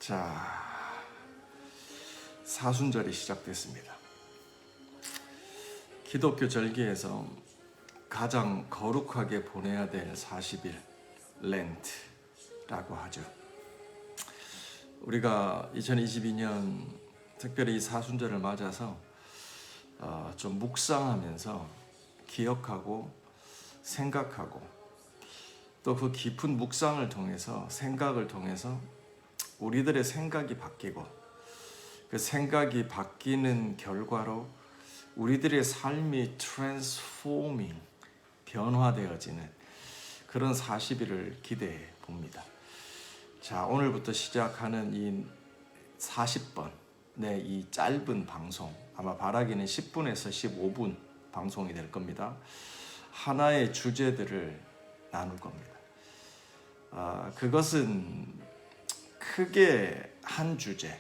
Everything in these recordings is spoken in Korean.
자, 사순절이 시작됐습니다. 기독교 절기에서 가장 거룩하게 보내야 될 40일, 렌트라고 하죠. 우리가 2022년 특별히 이 사순절을 맞아서 좀 묵상하면서 기억하고 생각하고 또 그 깊은 묵상을 통해서 생각을 통해서 우리들의 생각이 바뀌고 그 생각이 바뀌는 결과로 우리들의 삶이 트랜스포밍, 변화되어지는 그런 40일을 기대해 봅니다. 자, 오늘부터 시작하는 이 40번의 이 짧은 방송, 아마 바라기는 10분에서 15분 방송이 될 겁니다. 하나의 주제들을 나눌 겁니다. 그것은 크게 한 주제,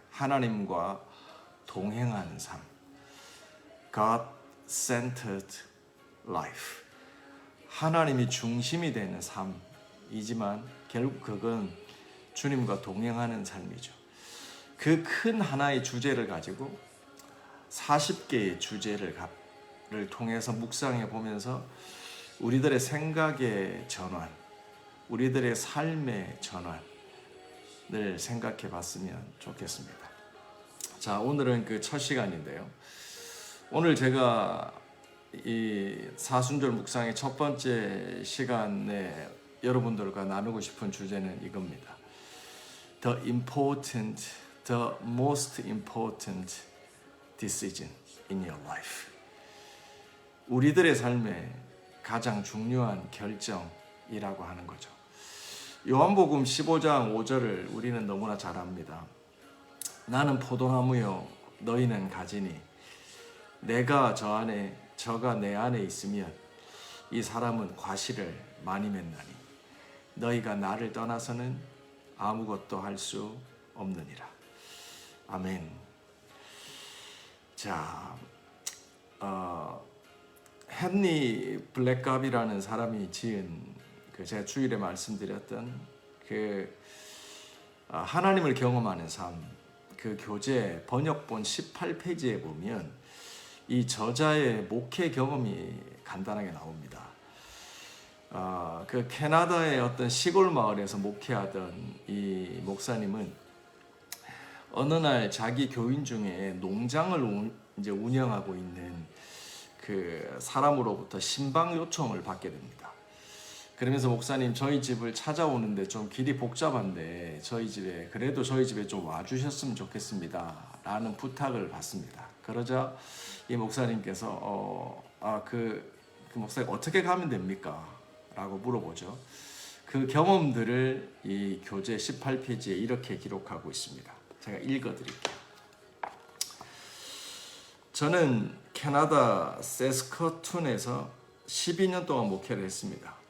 하나님과 동행하는 삶, God-centered life, 하나님이 중심이 되는 삶이지만 결국 그건 주님과 동행하는 삶이죠. 그 큰 하나의 주제를 가지고 40개의 주제를 통해서 묵상해 보면서 우리들의 생각의 전환, 우리들의 삶의 전환을 생각해 봤으면 좋겠습니다. 자, 오늘은 그 첫 시간인데요. 오늘 제가 이 사순절 묵상의 첫 번째 시간에 여러분들과 나누고 싶은 주제는 이겁니다. The most important decision in your life. 우리들의 삶에 가장 중요한 결정이라고 하는 거죠. 요한복음 15장 5절을 우리는 너무나 잘 압니다. 나는 포도나무요 너희는 가지니 내가 저 안에 저가 내 안에 있으면 이 사람은 과실을 많이 맺나니 너희가 나를 떠나서는 아무것도 할 수 없느니라. 아멘. 자, 헨리 블랙갑이라는 사람이 지은 제가 주일에 말씀드렸던 하나님을 경험하는 삶, 그 교재 번역본 18페이지에 보면 이 저자의 목회 경험이 간단하게 나옵니다. 그 캐나다의 어떤 시골 마을에서 목회하던 이 목사님은 어느 날 자기 교인 중에 농장을 이제 운영하고 있는 그 사람으로부터 신방 요청을 받게 됩니다. 그러면서 목사님, 저희 집을 찾아오는데 좀 길이 복잡한데 그래도 저희 집에 좀 와주셨으면 좋겠습니다 라는 부탁을 받습니다. 그러자 이 목사님께서 그 목사님 어떻게 가면 됩니까? 라고 물어보죠. 그 경험들을 이 교재 18페이지에 이렇게 기록하고 있습니다. 제가 읽어드릴게요. 저는 캐나다 세스커툰에서 12년 동안 목회를 했습니다.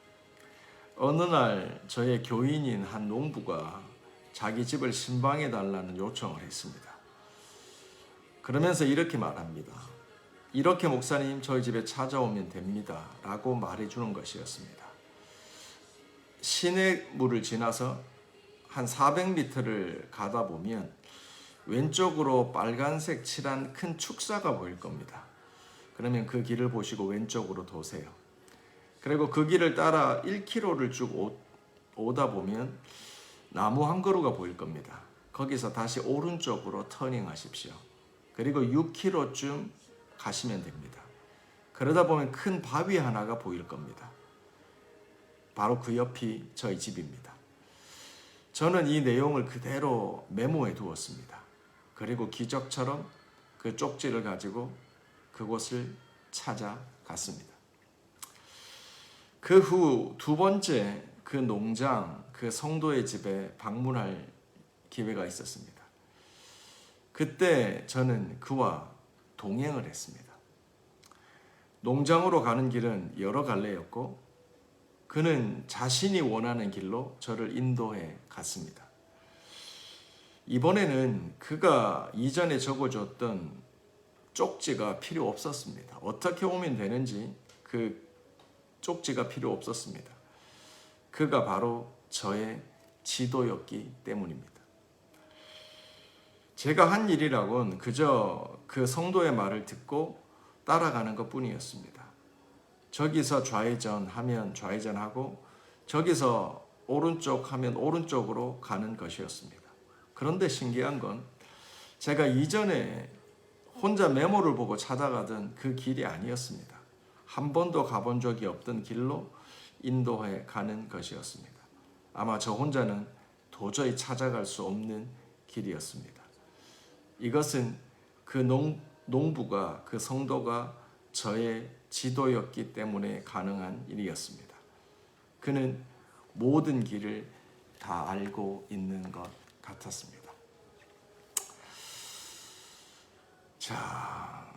어느 날 저의 교인인 한 농부가 자기 집을 신방해 달라는 요청을 했습니다. 그러면서 이렇게 말합니다. 이렇게 목사님 저희 집에 찾아오면 됩니다 라고 말해주는 것이었습니다. 시내물을 지나서 한 400m를 가다 보면 왼쪽으로 빨간색 칠한 큰 축사가 보일 겁니다. 그러면 그 길을 보시고 왼쪽으로 도세요. 그리고 그 길을 따라 1km를 쭉 오다 보면 나무 한 그루가 보일 겁니다. 거기서 다시 오른쪽으로 터닝하십시오. 그리고 6km쯤 가시면 됩니다. 그러다 보면 큰 바위 하나가 보일 겁니다. 바로 그 옆이 저희 집입니다. 저는 이 내용을 그대로 메모해 두었습니다. 그리고 기적처럼 그 쪽지를 가지고 그곳을 찾아갔습니다. 그 후 두 번째 그 농장, 그 성도의 집에 방문할 기회가 있었습니다. 그때 저는 그와 동행을 했습니다. 농장으로 가는 길은 여러 갈래였고 그는 자신이 원하는 길로 저를 인도해 갔습니다. 이번에는 그가 이전에 적어줬던 쪽지가 필요 없었습니다. 어떻게 오면 되는지 그 쪽지가 필요 없었습니다. 그가 바로 저의 지도였기 때문입니다. 제가 한 일이라고는 그저 그 성도의 말을 듣고 따라가는 것 뿐이었습니다. 저기서 좌회전 하면 좌회전하고 저기서 오른쪽 하면 오른쪽으로 가는 것이었습니다. 그런데 신기한 건 제가 이전에 혼자 메모를 보고 찾아가던 그 길이 아니었습니다. 한 번도 가본 적이 없던 길로 인도해 가는 것이었습니다. 아마 저 혼자는 도저히 찾아갈 수 없는 길이었습니다. 이것은 그 농부가, 그 성도가 저의 지도였기 때문에 가능한 일이었습니다. 그는 모든 길을 다 알고 있는 것 같았습니다. 자,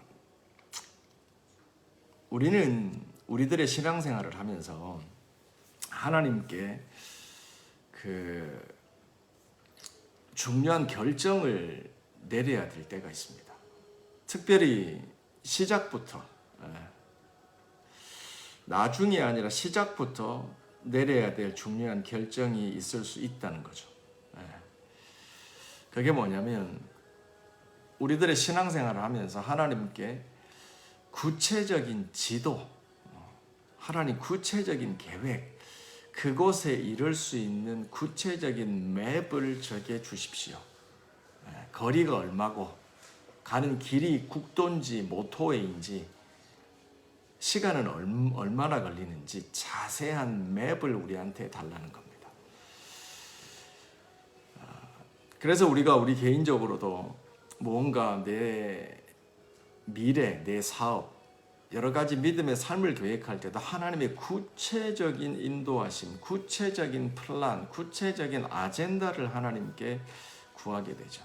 우리는 우리들의 신앙생활을 하면서 하나님께 그 중요한 결정을 내려야 될 때가 있습니다. 특별히 시작부터, 나중이 아니라 시작부터 내려야 될 중요한 결정이 있을 수 있다는 거죠. 그게 뭐냐면 우리들의 신앙생활을 하면서 하나님께 구체적인 지도, 하나님 구체적인 계획, 그곳에 이를 수 있는 구체적인 맵을 적어 주십시오. 거리가 얼마고 가는 길이 국도인지 모토웨이인지 시간은 얼마나 걸리는지 자세한 맵을 우리한테 달라는 겁니다. 그래서 우리 개인적으로도 뭔가 내 미래, 내 사업, 여러 가지 믿음의 삶을 계획할 때도 하나님의 구체적인 인도하심, 구체적인 플랜, 구체적인 아젠다를 하나님께 구하게 되죠.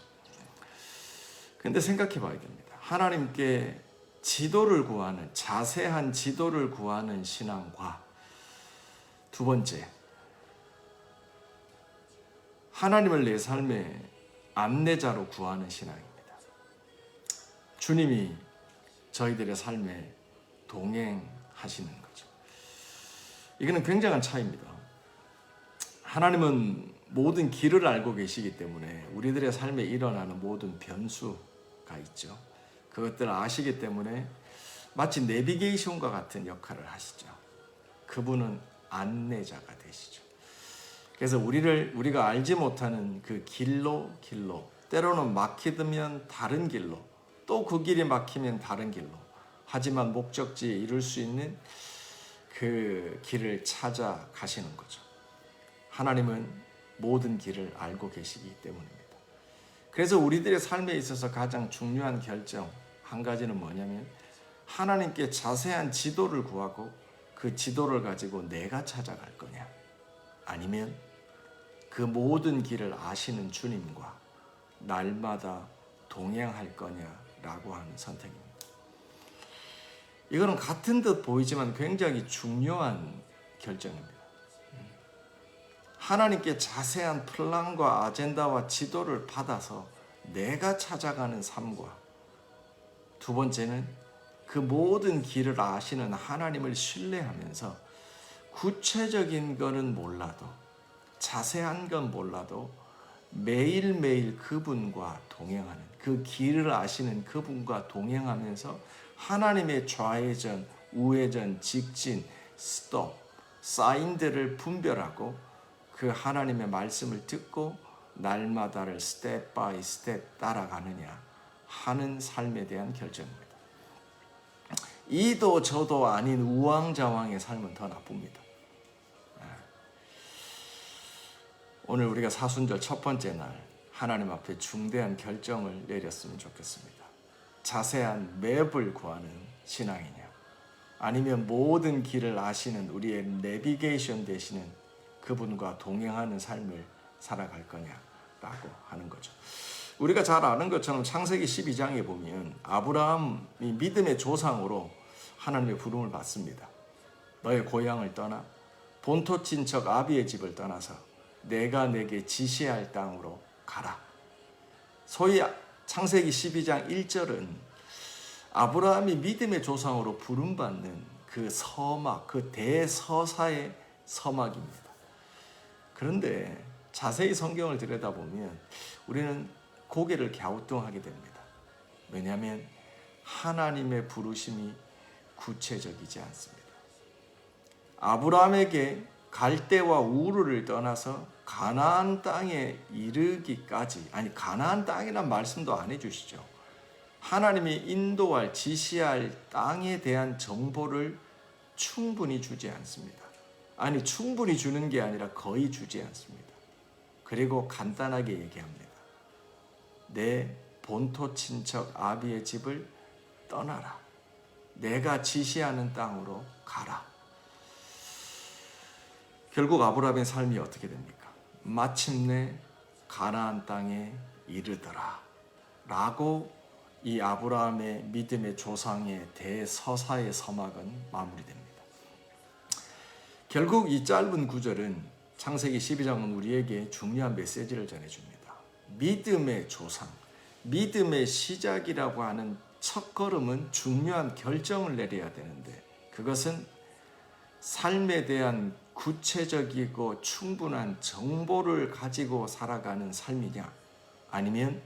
근데 생각해 봐야 됩니다. 하나님께 지도를 구하는, 자세한 지도를 구하는 신앙과 두 번째, 하나님을 내 삶의 안내자로 구하는 신앙입니다. 주님이 저희들의 삶에 동행하시는 거죠. 이거는 굉장한 차이입니다. 하나님은 모든 길을 알고 계시기 때문에 우리들의 삶에 일어나는 모든 변수가 있죠. 그것들을 아시기 때문에 마치 내비게이션과 같은 역할을 하시죠. 그분은 안내자가 되시죠. 그래서 우리가 알지 못하는 그 길로 때로는 막히면 다른 길로, 또 그 길이 막히면 다른 길로, 하지만 목적지에 이룰 수 있는 그 길을 찾아가시는 거죠. 하나님은 모든 길을 알고 계시기 때문입니다. 그래서 우리들의 삶에 있어서 가장 중요한 결정 한 가지는 뭐냐면 하나님께 자세한 지도를 구하고 그 지도를 가지고 내가 찾아갈 거냐, 아니면 그 모든 길을 아시는 주님과 날마다 동행할 거냐라고 하는 선택입니다. 이거는 같은 듯 보이지만 굉장히 중요한 결정입니다. 하나님께 자세한 플랜과 아젠다와 지도를 받아서 내가 찾아가는 삶과, 두 번째는 그 모든 길을 아시는 하나님을 신뢰하면서 구체적인 거는 몰라도, 자세한 건 몰라도 매일매일 그분과 동행하는, 그 길을 아시는 그분과 동행하면서 하나님의 좌회전, 우회전, 직진, 스톱, 사인들을 분별하고 그 하나님의 말씀을 듣고 날마다를 스텝 바이 스텝 따라가느냐 하는 삶에 대한 결정입니다. 이도 저도 아닌 우왕좌왕의 삶은 더 나쁩니다. 오늘 우리가 사순절 첫 번째 날 하나님 앞에 중대한 결정을 내렸으면 좋겠습니다. 자세한 맵을 구하는 신앙이냐, 아니면 모든 길을 아시는 우리의 내비게이션 되시는 그분과 동행하는 삶을 살아갈 거냐라고 하는 거죠. 우리가 잘 아는 것처럼 창세기 12장에 보면 아브라함이 믿음의 조상으로 하나님의 부름을 받습니다. 너의 고향을 떠나 본토 친척 아비의 집을 떠나서 내가 내게 지시할 땅으로 가라. 소위 창세기 12장 1절은 아브라함이 믿음의 조상으로 부름받는 그 서막, 그 대서사의 서막입니다. 그런데 자세히 성경을 들여다보면 우리는 고개를 갸우뚱하게 됩니다. 왜냐하면 하나님의 부르심이 구체적이지 않습니다. 아브라함에게 갈대와 우르를 떠나서 가나안 땅에 이르기까지, 아니 가나안 땅이란 말씀도 안 해주시죠. 하나님이 인도할 지시할 땅에 대한 정보를 충분히 주지 않습니다. 아니 충분히 주는 게 아니라 거의 주지 않습니다. 그리고 간단하게 얘기합니다. 내 본토 친척 아비의 집을 떠나라. 내가 지시하는 땅으로 가라. 결국 아브라함의 삶이 어떻게 됩니까? 마침내 가나안 땅에 이르더라 라고 이 아브라함의 믿음의 조상의 대서사의 서막은 마무리됩니다. 결국 이 짧은 구절은 창세기 12장은 우리에게 중요한 메시지를 전해줍니다. 믿음의 조상, 믿음의 시작이라고 하는 첫걸음은 중요한 결정을 내려야 되는데 그것은 삶에 대한 구체적이고 충분한 정보를 가지고 살아가는 삶이냐, 아니면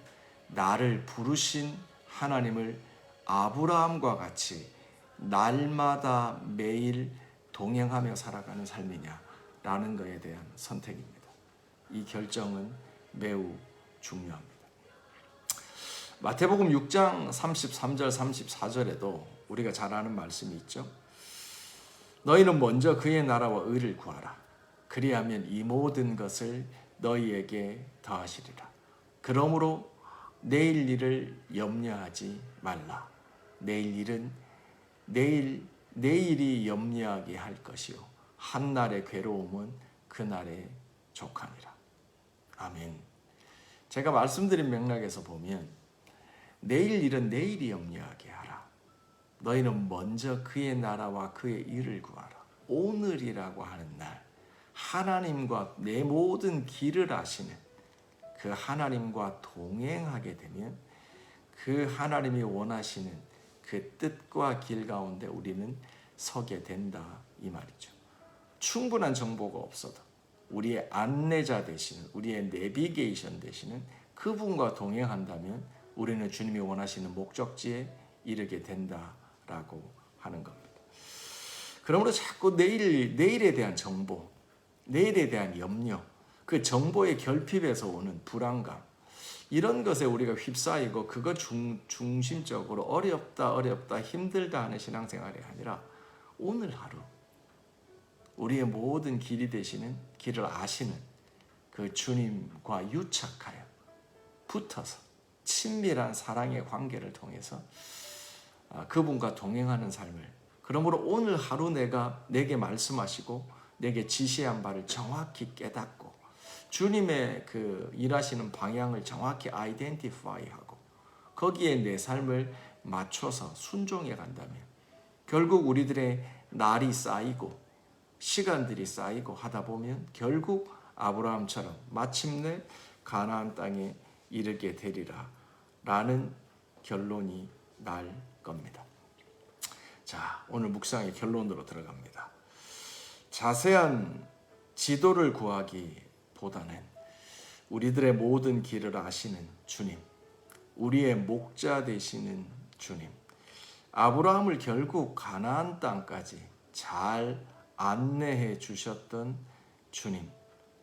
나를 부르신 하나님을 아브라함과 같이 날마다 매일 동행하며 살아가는 삶이냐라는 것에 대한 선택입니다. 이 결정은 매우 중요합니다. 마태복음 6장 33절 34절에도 우리가 잘 아는 말씀이 있죠. 너희는 먼저 그의 나라와 의를 구하라. 그리하면 이 모든 것을 너희에게 더하시리라. 그러므로 내일 일을 염려하지 말라. 내일 일은 내일이 염려하게 할 것이요 한날의 괴로움은 그날의 족하니라. 아멘. 제가 말씀드린 맥락에서 보면 내일 일은 내일이 염려하게 하라. 너희는 먼저 그의 나라와 그의 일을 구하라. 오늘이라고 하는 날 하나님과 내 모든 길을 아시는 그 하나님과 동행하게 되면 그 하나님이 원하시는 그 뜻과 길 가운데 우리는 서게 된다 이 말이죠. 충분한 정보가 없어도 우리의 안내자 되시는, 우리의 내비게이션 되시는 그분과 동행한다면 우리는 주님이 원하시는 목적지에 이르게 된다라고 하는 겁니다. 그러므로 자꾸 내일에 대한 정보, 내일에 대한 염려, 그 정보의 결핍에서 오는 불안감, 이런 것에 우리가 휩싸이고 그거 중심적으로 어렵다 힘들다 하는 신앙생활이 아니라 오늘 하루 우리의 모든 길이 되시는, 길을 아시는 그 주님과 유착하여 붙어서 친밀한 사랑의 관계를 통해서 그분과 동행하는 삶을, 그러므로 오늘 하루 내게 말씀하시고 내게 지시한 바를 정확히 깨닫고 주님의 그 일하시는 방향을 정확히 아이덴티파이하고 거기에 내 삶을 맞춰서 순종해 간다면 결국 우리들의 날이 쌓이고 시간들이 쌓이고 하다 보면 결국 아브라함처럼 마침내 가나안 땅에 이르게 되리라 라는 결론이 날 겁니다. 자, 오늘 묵상의 결론으로 들어갑니다. 자세한 지도를 구하기보다는 우리들의 모든 길을 아시는 주님, 우리의 목자 되시는 주님, 아브라함을 결국 가나안 땅까지 잘 안내해 주셨던 주님,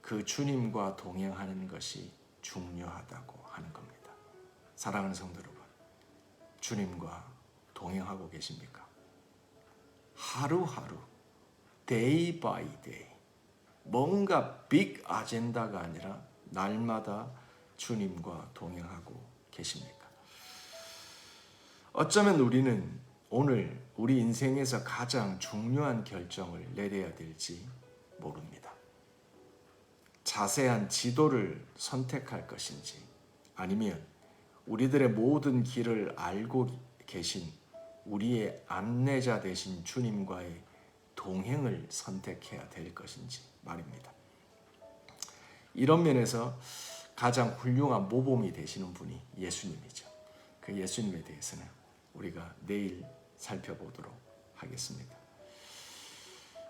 그 주님과 동행하는 것이 중요하다고 하는 겁니다. 사랑하는 성도 여러분, 주님과 동행하고 계십니까? 하루하루 day by day 뭔가 빅 아젠다가 아니라 날마다 주님과 동행하고 계십니까? 어쩌면 우리는 오늘 우리 인생에서 가장 중요한 결정을 내려야 될지 모릅니다. 자세한 지도를 선택할 것인지 아니면 우리들의 모든 길을 알고 계신 우리의 안내자 되신 주님과의 동행을 선택해야 될 것인지 말입니다. 이런 면에서 가장 훌륭한 모범이 되시는 분이 예수님이죠. 그 예수님에 대해서는 우리가 내일 살펴보도록 하겠습니다.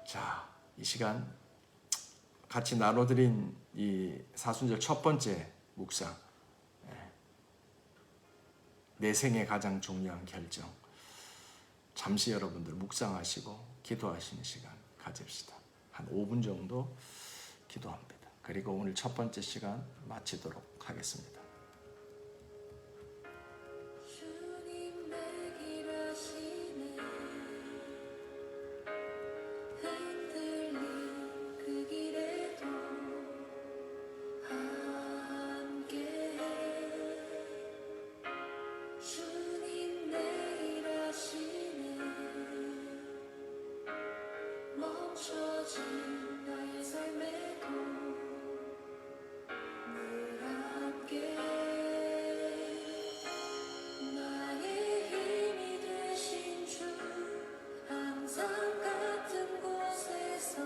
자, 이 시간 같이 나눠드린 이 사순절 첫 번째 묵상, 내 생에 가장 중요한 결정. 잠시 여러분들 묵상하시고 기도하시는 시간 가집시다. 한 5분 정도 기도합니다. 그리고 오늘 첫 번째 시간 마치도록 하겠습니다. 주님 내 길 아시네 흔들린 그 길에도 함께해 주님 내 길 아시네 멈춰진 나의 삶에도 늘 함께 나의 힘이 되신 주 항상 같은 곳에서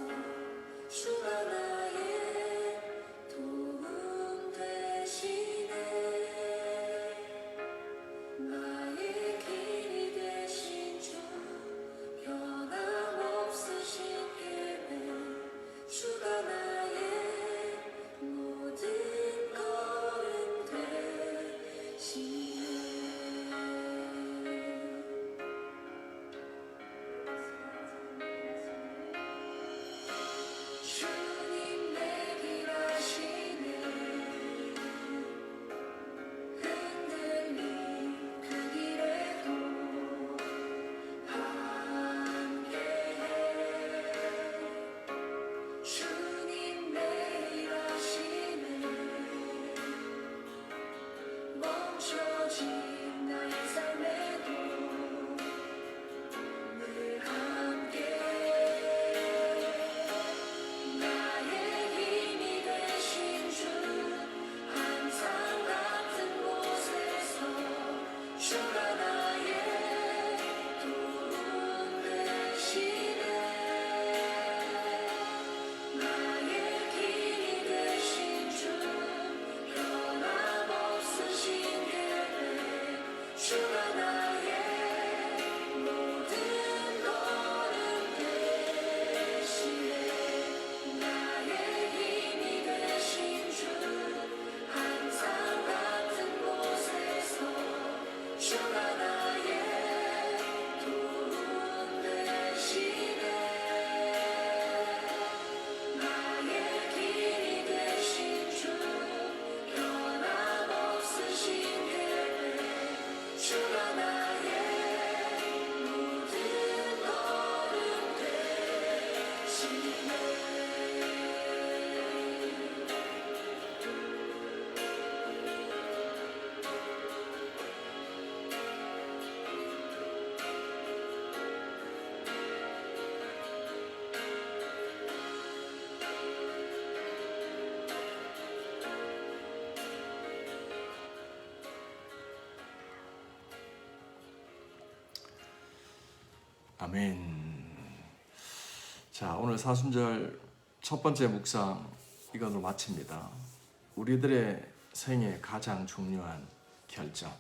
주가 나의 도움 되시네 나의 길이 되신 주 변함없으신 계획 주가 나의 모든 걸음 되시네 주님 내 길 아시네 흔들린 그 길에도 함께해 주님 내 길 아시네 멈춰진 나의 삶에도 늘 함께 나의 힘이 되신 주 항상 같은 곳에서 주가 나의 도움 되시네 나의 길이 되신 주 변함없으신 계획 주가 나의 모든 걸음 되시네 나의 힘이 되신 주 항상 같은 곳에서 주가 나의 도움 되시네 나의 길이 되신 주 변함없으신 계획 주가 나의 모든 걸음 되시네 아멘. 자, 오늘 사순절 첫 번째 묵상 이것으로 마칩니다. 우리들의 생애 가장 중요한 결정에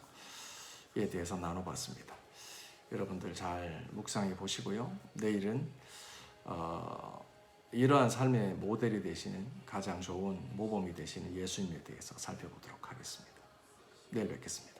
대해서 나눠봤습니다. 여러분들 잘 묵상해 보시고요. 내일은 이러한 삶의 모델이 되시는 가장 좋은 모범이 되시는 예수님에 대해서 살펴보도록 하겠습니다. 내일 뵙겠습니다.